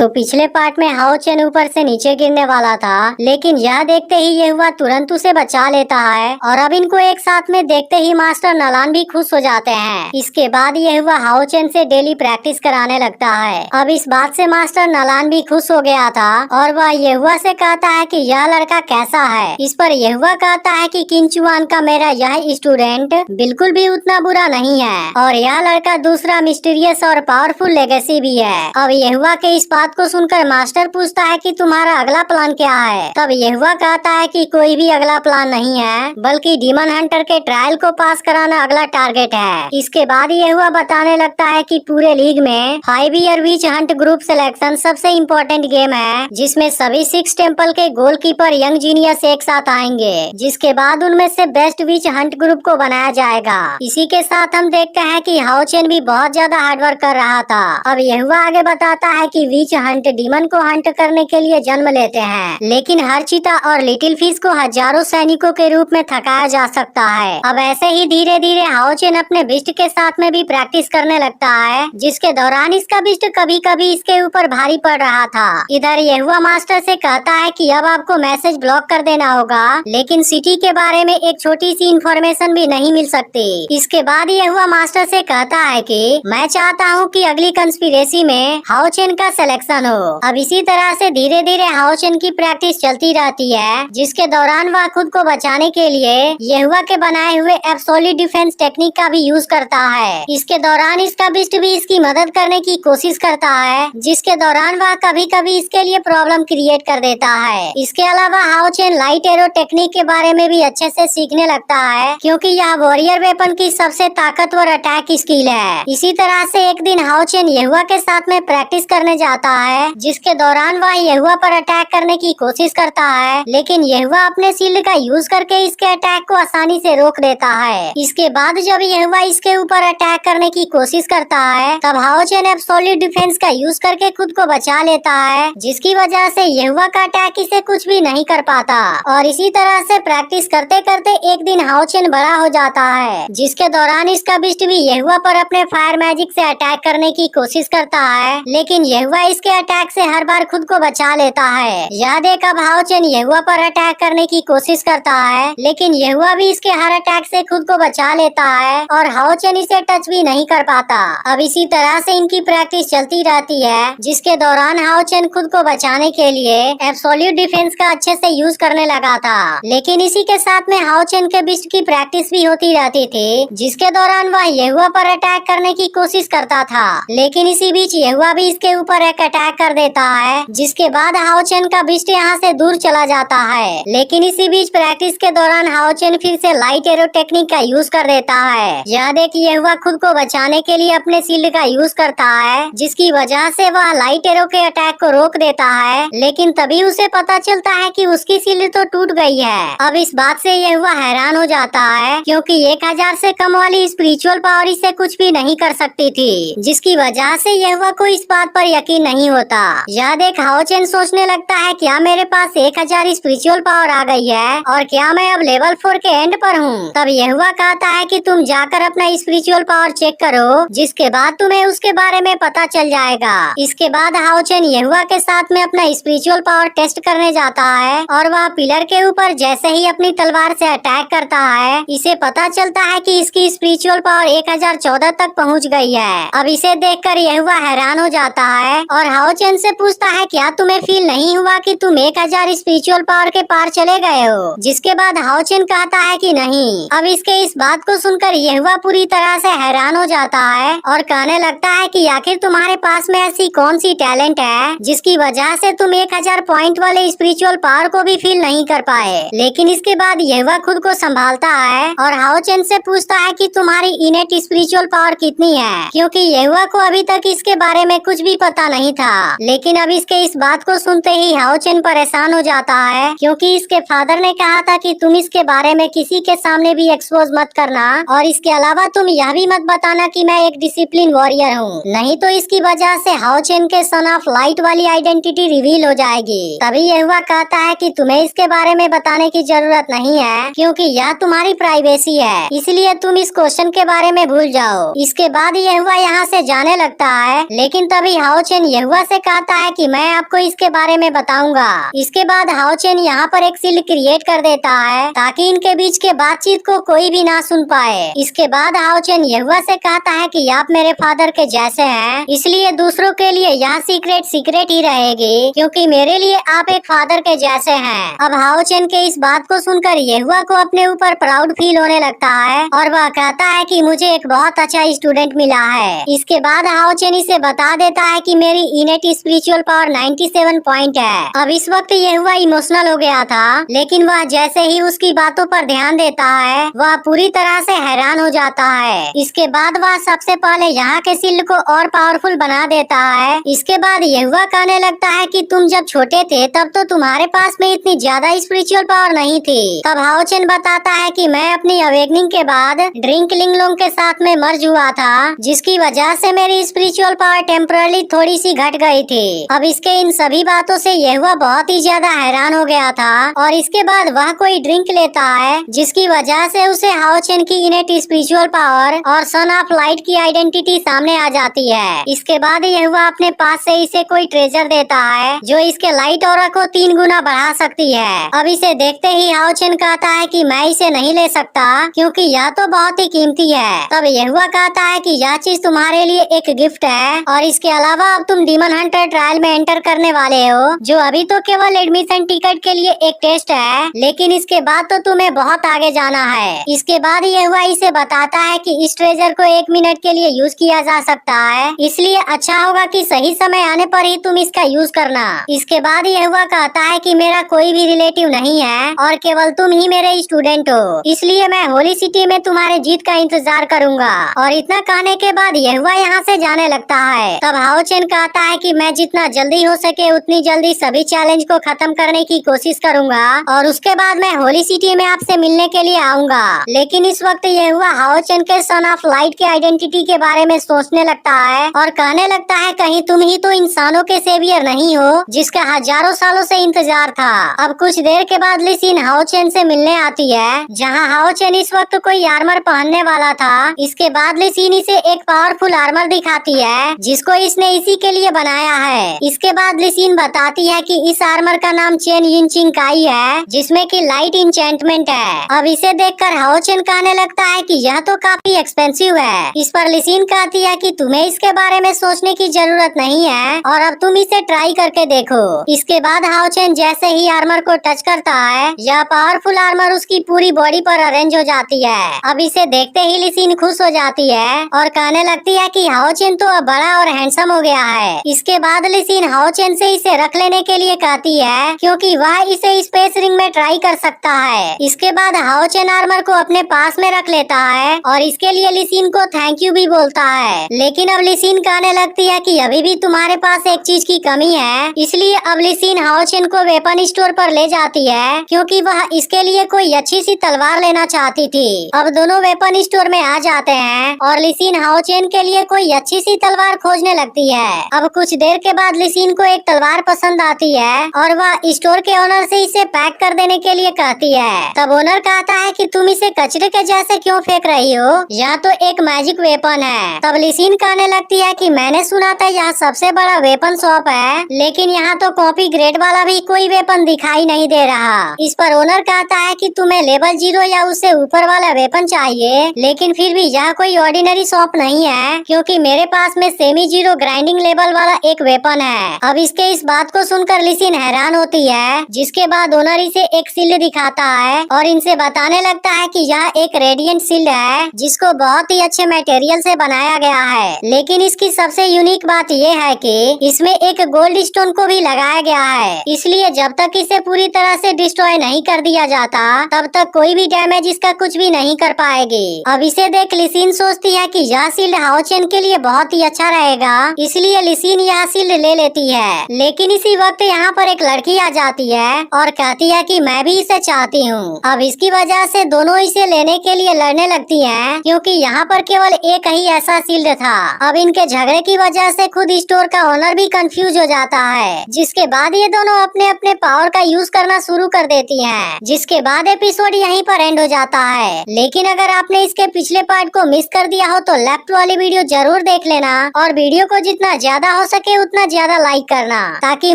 तो पिछले पार्ट में हाओ चेन ऊपर से नीचे गिरने वाला था, लेकिन यह देखते ही ये हुआ तुरंत उसे बचा लेता है और अब इनको एक साथ में देखते ही मास्टर नलान भी खुश हो जाते हैं। इसके बाद ये हुआ हाओ चेन से डेली प्रैक्टिस कराने लगता है। अब इस बात से मास्टर नलान भी खुश हो गया था और वह ये हुआ से कहता है कि यह लड़का कैसा है। इस पर ये हुआ कहता है कि किंचुआन का मेरा यह स्टूडेंट बिल्कुल भी उतना बुरा नहीं है और यह लड़का दूसरा मिस्टीरियस और पावरफुल लेगेसी भी है। अब ये हुआ के इस बात को सुनकर मास्टर पूछता है कि तुम्हारा अगला प्लान क्या है। तब ये हुआ कहता है कि कोई भी अगला प्लान नहीं है, बल्कि डीमन हंटर के ट्रायल को पास कराना अगला टारगेट है। इसके बाद ये हुआ बताने लगता है कि पूरे लीग में 5 year witch hunt group selection सबसे इम्पोर्टेंट गेम है, जिसमें सभी 6 टेम्पल के गोलकीपर यंग जीनियस एक साथ आएंगे, जिसके बाद उनमें से बेस्ट विच हंट ग्रुप को बनाया जाएगा। इसी के साथ हम देखते हैं कि हाओ चेन भी बहुत ज्यादा हार्डवर्क कर रहा था। अब ये हुआ आगे बताता है कि विच हंट डीमन को हंट करने के लिए जन्म लेते हैं, लेकिन हर चीता और लिटिल फिश को हजारों सैनिकों के रूप में थकाया जा सकता है। अब ऐसे ही धीरे धीरे हाओ चेन अपने बिस्ट के साथ में भी प्रैक्टिस करने लगता है, जिसके दौरान इसका बिस्ट कभी कभी इसके ऊपर भारी पड़ रहा था। इधर ये हुआ मास्टर से कहता है कि अब आपको मैसेज ब्लॉक कर देना होगा, लेकिन सिटी के बारे में एक छोटी सी इंफॉर्मेशन भी नहीं मिल सकती। इसके बाद ये हुआ मास्टर से कहता है कि मैं चाहता हूँ कि अगली कंस्पिरेसी में हाओ चेन का सिलेक्शन हो। अब इसी तरह से धीरे धीरे हाओ चेन की प्रैक्टिस चलती रहती है, जिसके दौरान वह खुद को बचाने के लिए ये हुआ के बनाए हुए एब्सोल्यूट डिफेंस टेक्निक का भी यूज करता है। इसके दौरान इसका बिस्ट भी इसकी मदद करने की कोशिश करता है, जिसके दौरान वह कभी कभी इसके लिए प्रॉब्लम क्रिएट कर देता है। इसके अलावा हाओ चेन लाइट एरो टेक्निक के बारे में भी अच्छे से सीखने लगता है, क्योंकि यह वॉरियर वेपन की सबसे ताकतवर अटैक स्किल है। इसी तरह से एक दिन हाओ चेन येहुआ के साथ में प्रैक्टिस करने जाता है, जिसके दौरान वह येहुआ पर अटैक करने की कोशिश करता है, लेकिन येहुआ अपने शील्ड का यूज करके इसके अटैक को आसानी से रोक देता है। इसके बाद जब येहुआ इसके ऊपर अटैक करने की कोशिश करता है, तब हाओ चेन एब्सोल्यूट डिफेंस का यूज करके खुद को बचा लेता है, जिसकी वजह से येहुआ का अटैक इसे कुछ भी नहीं कर पाता। और इसी तरह से प्रैक्टिस करते करते एक दिन हाओ चेन बड़ा हो जाता है, जिसके दौरान इसका बिस्ट भी येहुआ पर अपने फायर मैजिक से अटैक करने की कोशिश करता है, लेकिन येहुआ इसके अटैक से हर बार खुद को बचा लेता है। यह देख अब हाओ चेन येहुआ पर अटैक करने की कोशिश करता है, लेकिन येहुआ भी इसके हर अटैक से खुद को बचा लेता है और हाओ चेन इसे टच भी नहीं कर पाता। अब इसी तरह से इनकी प्रैक्टिस चलती रहती है, जिसके दौरान हाओ चेन खुद को बचाने के लिए एब्सोल्यूट डिफेंस का अच्छे से यूज करने लगा था। लेकिन इसी के साथ में हाओ चेन के बिस्ट की प्रैक्टिस भी होती रहती थी, जिसके दौरान वह येहुआ पर अटैक करने की कोशिश करता था, लेकिन इसी बीच येहुआ भी इसके ऊपर एक अटैक कर देता है, जिसके बाद हाओ चेन का बिस्ट यहाँ से दूर चला जाता है। लेकिन इसी बीच प्रैक्टिस के दौरान हाओ चेन फिर से लाइट एरो टेक्निक का यूज कर देता है। यह देख येहुआ खुद को बचाने के लिए अपने शील्ड का यूज करता है, जिसकी वजह से वह लाइट एरो के अटैक को रोक देता है, लेकिन तभी उसे पता चलता है कि उसकी शील्ड तो टूट गई है। अब इस बात से येहुआ हैरान हो जाता है, क्योंकि 1000 से कम वाली स्पिरिचुअल पावर इसे कुछ भी नहीं कर सकती थी, जिसकी वजह से येहुआ को इस बात पर यकीन नहीं होता। यह देख हाओ चेन सोचने लगता है क्या मेरे पास 1000 स्पिरिचुअल पावर आ गई है और क्या मैं अब लेवल 4 के एंड पर हूँ। तब येहुआ कहता है कि तुम जाकर अपना स्पिरिचुअल पावर चेक करो, जिसके बाद तुम्हें उसके बारे में पता चल जाएगा। इसके बाद हाओ चेन येहुआ के साथ में अपना स्पिरिचुअल पावर टेस्ट करने जाता है और वह पिलर के ऊपर जैसे ही अपनी तलवार से अटैक करता है, इसे पता चलता है कि इसकी स्पिरिचुअल पावर 1014 तक पहुंच गई है। अब इसे देखकर येहुआ हैरान हो जाता है और हाओ चेन से पूछता है क्या तुम्हें फील नहीं हुआ कि तुम 1000 स्पिरिचुअल पावर के पार चले गए हो। जिसके बाद हाओ चेन कहता है कि नहीं। अब इसके इस बात को सुनकर येहुआ पूरी तरह से हैरान हो जाता है और कहने लगता है कि आखिर तुम्हारे पास में ऐसी कौन सी टैलेंट है जिसकी वजह से तुम 1000 पॉइंट वाले स्पिरिचुअल पावर को भी फील नहीं कर पाए। लेकिन इसके बाद येहुआ खुद को संभालता है और हाओ चेन से पूछता है कि तुम्हारी इनेट स्पिरिचुअल पावर कितनी है, क्योंकि येहुआ को अभी तक इसके बारे में कुछ भी पता नहीं था। लेकिन अब इसके इस बात को सुनते ही हाओ चेन परेशान हो जाता है, क्योंकि इसके फादर ने कहा था कि तुम इसके बारे में किसी के सामने भी एक्सपोज मत करना, और इसके अलावा तुम यह भी मत बताना कि मैं एक डिसिप्लिन वॉरियर हूँ, नहीं तो इसकी वजह से हाओ चेन के सन ऑफ लाइट वाली आइडेंटिटी रिवील हो जाएगी। तभी येहुआ कहता है कि तुम्हें इसके बारे में बताने की जरूरत नहीं है, क्योंकि यह तुम्हारी प्राइवेसी है, इसलिए तुम इस क्वेश्चन के बारे में भूल जाओ। इसके बाद येहुआ यहाँ से जाने लगता है, लेकिन तभी हाओ चेन येहुआ यहुआ से कहता है कि मैं आपको इसके बारे में बताऊंगा। इसके बाद हाओ चेन यहाँ पर एक शील्ड क्रिएट कर देता है ताकि इनके बीच के बातचीत को कोई भी ना सुन पाए। इसके बाद हाओ चेन यहुआ से कहता है कि आप मेरे फादर के जैसे हैं, इसलिए दूसरों के लिए यहाँ सीक्रेट ही रहेगी, क्योंकि मेरे लिए आप एक फादर के जैसे हैं। अब हाओ चेन के इस बात को सुनकर यहुआ को अपने ऊपर प्राउड फील होने लगता है और वह कहता है कि मुझे एक बहुत अच्छा स्टूडेंट मिला है। इसके बाद हाओ चेन इसे बता देता है कि मेरी इनेट स्पिरिचुअल पावर 97 पॉइंट है। अब इस वक्त यहुआ इमोशनल हो गया था, लेकिन वह जैसे ही उसकी बातों पर ध्यान देता है वह पूरी तरह से हैरान हो जाता है। इसके बाद वह सबसे पहले यहाँ के शील्ड को और पावरफुल बना देता है। इसके बाद यहुआ कहने लगता है कि तुम जब छोटे थे तब तो तुम्हारे पास में इतनी ज्यादा स्पिरिचुअल पावर नहीं थी। तब हाओ चेन बताता है कि मैं अपनी अवेकनिंग के बाद ड्रिंक लिंगलोंग के साथ में मर्ज हुआ था, जिसकी वजह से मेरी स्पिरिचुअल पावर टेम्पररी थोड़ी सी घट गई थी। अब इसके इन सभी बातों से यहुआ बहुत ही ज्यादा हैरान हो गया था और इसके बाद वह कोई ड्रिंक लेता है, जिसकी वजह से उसे हाओ चेन की इनेट स्पिरिचुअल पावर और सन ऑफ लाइट की आइडेंटिटी सामने आ जाती है। इसके बाद यहुआ अपने पास से इसे कोई ट्रेजर देता है जो इसके लाइट ऑरा को 3 गुना बढ़ा सकती है। अब इसे देखते ही हाओ चेन कहता है कि मैं इसे नहीं ले सकता क्योंकि यह तो बहुत ही कीमती है। तब यहुआ कहता है कि यह चीज तुम्हारे लिए एक गिफ्ट है और इसके अलावा अब तुम डीमन हंटर ट्रायल में एंटर करने वाले हो, जो अभी तो केवल एडमिशन टिकट के लिए एक टेस्ट है, लेकिन इसके बाद तो तुम्हें बहुत आगे जाना है। इसके बाद यहुआ इसे बताता है कि इस ट्रेजर को 1 मिनट के लिए यूज किया जा सकता है, इसलिए अच्छा होगा कि सही समय आने पर ही तुम इसका यूज करना। इसके बाद यहुआ कहता है कि मेरा कोई भी रिलेटिव नहीं है और केवल तुम ही मेरे स्टूडेंट हो, इसलिए मैं होली सिटी में तुम्हारे जीत का इंतजार करूंगा। और इतना कहने के बाद यहुआ यहाँ से जाने लगता है। तब हाओ चेन कहता है कि मैं जितना जल्दी हो सके उतनी जल्दी सभी चैलेंज को खत्म करने की कोशिश करूंगा और उसके बाद मैं होली सिटी में आपसे मिलने के लिए आऊंगा। लेकिन इस वक्त यहुआ हाओ चेन के सन ऑफ लाइट के आइडेंटिटी के बारे में सोचने लगता है और कहने लगता है कहीं तुम ही तो इंसानों के सेवियर नहीं हो जिसका हजारों सालों से इंतजार था। अब कुछ देर के बाद ली सिन हाओ चेन से मिलने आती है, जहाँ हाओ चेन इस वक्त कोई आर्मर पहनने वाला था। इसके बाद ली सिन इसे एक पावरफुल आर्मर दिखाती है जिसको इसने इसी के लिए बनाया है। इसके बाद ली सिन बताती है कि इस आर्मर का नाम चेन यिनचिंग काई है, जिसमें कि लाइट इंचेंटमेंट है। अब इसे देखकर हाओ चेन कहने लगता है कि यह तो काफी एक्सपेंसिव है। इस पर ली सिन कहती है कि तुम्हें इसके बारे में सोचने की जरूरत नहीं है और अब तुम इसे ट्राई करके देखो। इसके बाद हाओ चेन जैसे ही आर्मर को टच करता है, यह पावरफुल आर्मर उसकी पूरी बॉडी पर अरेंज हो जाती है। अब इसे देखते ही ली सिन खुश हो जाती है और कहने लगती है कि हाओ चेन तो अब बड़ा और हैंडसम हो गया है। इसके बाद ली सिन हाओ चेन से इसे रख लेने के लिए कहती है क्योंकि वह इसे स्पेस रिंग में ट्राई कर सकता है। इसके बाद हाओ चेन आर्मर को अपने पास में रख लेता है और इसके लिए ली सिन को थैंक यू भी बोलता है। लेकिन अब ली सिन कहने लगती है कि अभी भी तुम्हारे पास एक चीज की कमी है, इसलिए अब ली सिन हाओ चेन को वेपन स्टोर पर ले जाती है क्योंकि वह इसके लिए कोई अच्छी सी तलवार लेना चाहती थी। अब दोनों वेपन स्टोर में आ जाते हैं और ली सिन हाओ चेन के लिए कोई अच्छी सी तलवार खोजने लगती है। अब कुछ देर के बाद ली सिन को एक तलवार पसंद आती है और वह स्टोर के ओनर से इसे पैक कर देने के लिए कहती है। तब ओनर कहता है कि तुम इसे कचरे के जैसे क्यों फेंक रही हो, यह तो एक मैजिक वेपन है। तब ली सिन कहने लगती है कि मैंने सुना था यह सबसे बड़ा वेपन शॉप है, लेकिन यहाँ तो कॉपी ग्रेड वाला भी कोई वेपन दिखाई नहीं दे रहा। इस पर ओनर कहता है कि तुम्हें लेवल 0 या उससे ऊपर वाला वेपन चाहिए, लेकिन फिर भी यह कोई ऑर्डिनरी शॉप नहीं है क्योंकि मेरे पास में सेमी जीरो ग्राइंडिंग लेवल वाला एक वेपन है। अब इसके इस बात को सुनकर ली सिन हैरान होती है, जिसके बाद ओनर इसे एक शील्ड दिखाता है और इनसे बताने लगता है कि यह एक रेडिएंट शील्ड है जिसको बहुत ही अच्छे मटेरियल से बनाया गया है। लेकिन इसकी सबसे यूनिक बात यह है कि इसमें एक गोल्ड स्टोन को भी लगाया गया है, इसलिए जब तक इसे पूरी तरह से डिस्ट्रॉय नहीं कर दिया जाता तब तक कोई भी डैमेज इसका कुछ भी नहीं कर पाएगी। अब इसे देख ली सिन सोचती है कि यह शील्ड हाओ चेन के लिए बहुत ही अच्छा रहेगा, इसलिए ली सिन यह शील्ड ले लेती है। लेकिन इसी वक्त यहाँ पर एक लड़की आ जाती है और कहती है कि मैं भी इसे चाहती हूँ। अब इसकी वजह से दोनों इसे लेने के लिए लड़ने लगती हैं क्योंकि यहाँ पर केवल एक ही ऐसा शील्ड था। अब इनके झगड़े की वजह से खुद स्टोर का ओनर भी कंफ्यूज हो जाता है, जिसके बाद ये दोनों अपने अपने पावर का यूज करना शुरू कर देती हैं। जिसके बाद एपिसोड यहीं पर एंड हो जाता है। लेकिन अगर आपने इसके पिछले पार्ट को मिस कर दिया हो तो लेफ्ट वाली वीडियो जरूर देख लेना और वीडियो को जितना ज्यादा हो सके उतना ज्यादा लाइक करना, ताकि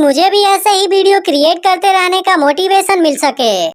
मुझे भी ऐसे ही वीडियो क्रिएट करते रहने का मोटिवेशन मिल सके।